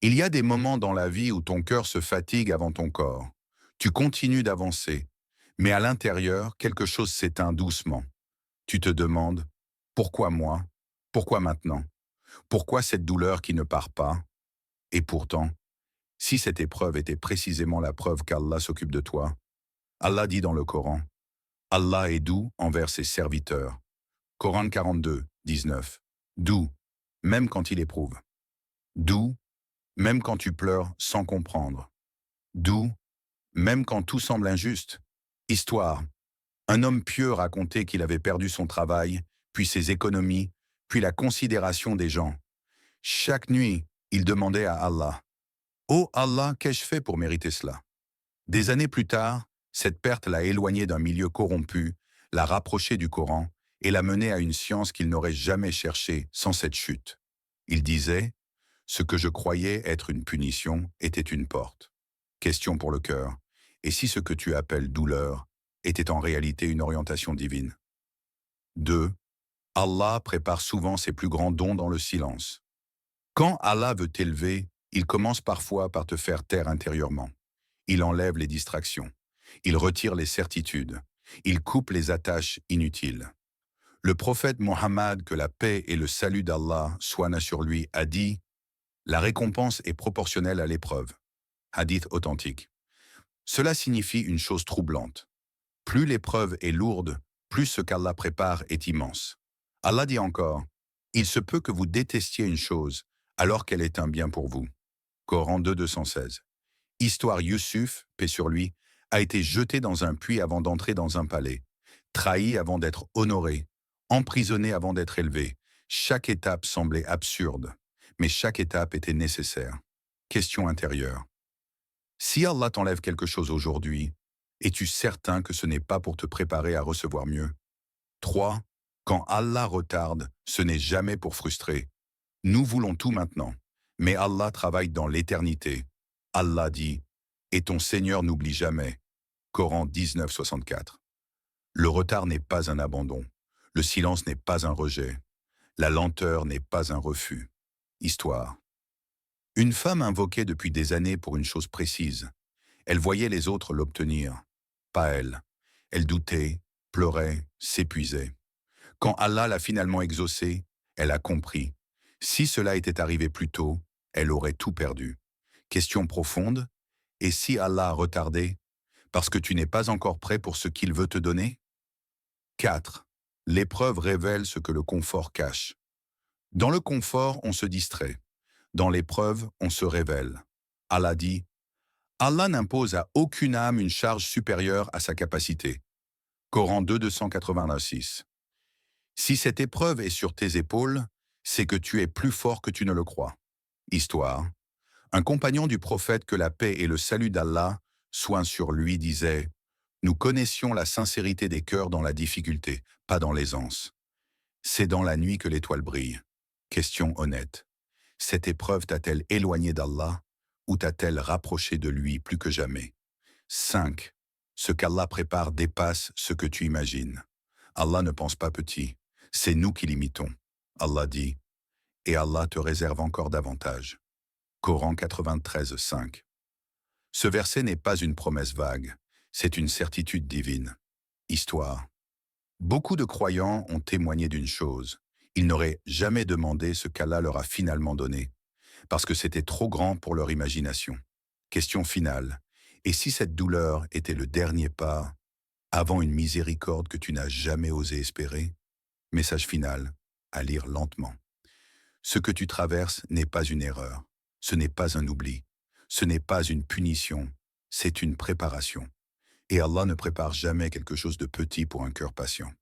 Il y a des moments dans la vie où ton cœur se fatigue avant ton corps. Tu continues d'avancer, mais à l'intérieur, quelque chose s'éteint doucement. Tu te demandes, pourquoi moi? Pourquoi maintenant? Pourquoi cette douleur qui ne part pas? Et pourtant, si cette épreuve était précisément la preuve qu'Allah s'occupe de toi, Allah dit dans le Coran, Allah est doux envers ses serviteurs. Coran 42, 19. Doux, même quand il éprouve. Doux, même quand tu pleures sans comprendre. Doux, même quand tout semble injuste. Histoire. Un homme pieux racontait qu'il avait perdu son travail, puis ses économies, puis la considération des gens. Chaque nuit, il demandait à Allah, « Oh Allah, qu'ai-je fait pour mériter cela ?» Des années plus tard, cette perte l'a éloigné d'un milieu corrompu, l'a rapproché du Coran et l'a mené à une science qu'il n'aurait jamais cherchée sans cette chute. Il disait, « Ce que je croyais être une punition était une porte. » Question pour le cœur. Et si ce que tu appelles douleur était en réalité une orientation divine? 2. Allah prépare souvent ses plus grands dons dans le silence. Quand Allah veut t'élever, il commence parfois par te faire taire intérieurement. Il enlève les distractions. Il retire les certitudes. Il coupe les attaches inutiles. Le prophète Mohammed, que la paix et le salut d'Allah soient sur lui, a dit « La récompense est proportionnelle à l'épreuve ». Hadith authentique. Cela signifie une chose troublante. Plus l'épreuve est lourde, plus ce qu'Allah prépare est immense. Allah dit encore, « Il se peut que vous détestiez une chose, alors qu'elle est un bien pour vous. » Coran 2, 216. Histoire Yusuf, paix sur lui, a été jeté dans un puits avant d'entrer dans un palais, trahi avant d'être honoré, emprisonné avant d'être élevé. Chaque étape semblait absurde, mais chaque étape était nécessaire. Question intérieure. Si Allah t'enlève quelque chose aujourd'hui, es-tu certain que ce n'est pas pour te préparer à recevoir mieux? 3. Quand Allah retarde, ce n'est jamais pour frustrer. Nous voulons tout maintenant, mais Allah travaille dans l'éternité. Allah dit, « Et ton Seigneur n'oublie jamais. » Coran 19, 64. Le retard n'est pas un abandon. Le silence n'est pas un rejet. La lenteur n'est pas un refus. Histoire. Une femme invoquait depuis des années pour une chose précise. Elle voyait les autres l'obtenir, pas elle. Elle doutait, pleurait, s'épuisait. Quand Allah l'a finalement exaucée, elle a compris. Si cela était arrivé plus tôt, elle aurait tout perdu. Question profonde. Et si Allah a retardé, parce que tu n'es pas encore prêt pour ce qu'il veut te donner? 4. L'épreuve révèle ce que le confort cache. Dans le confort, on se distrait. Dans l'épreuve, on se révèle. Allah dit, « Allah n'impose à aucune âme une charge supérieure à sa capacité. » Coran 2, 286. Si cette épreuve est sur tes épaules, c'est que tu es plus fort que tu ne le crois. Histoire. Un compagnon du prophète, que la paix et le salut d'Allah soient sur lui, disait, « Nous connaissions la sincérité des cœurs dans la difficulté, pas dans l'aisance. C'est dans la nuit que l'étoile brille. » Question honnête. Cette épreuve t'a-t-elle éloigné d'Allah ou t'a-t-elle rapproché de lui plus que jamais? 5. Ce qu'Allah prépare dépasse ce que tu imagines. Allah ne pense pas petit. C'est nous qui l'imitons. Allah dit, « Et Allah te réserve encore davantage. » Coran 93, 5. Ce verset n'est pas une promesse vague, c'est une certitude divine. Histoire. Beaucoup de croyants ont témoigné d'une chose. Ils n'auraient jamais demandé ce qu'Allah leur a finalement donné, parce que c'était trop grand pour leur imagination. Question finale. Et si cette douleur était le dernier pas avant une miséricorde que tu n'as jamais osé espérer? Message final, à lire lentement. Ce que tu traverses n'est pas une erreur, ce n'est pas un oubli, ce n'est pas une punition, c'est une préparation. Et Allah ne prépare jamais quelque chose de petit pour un cœur patient.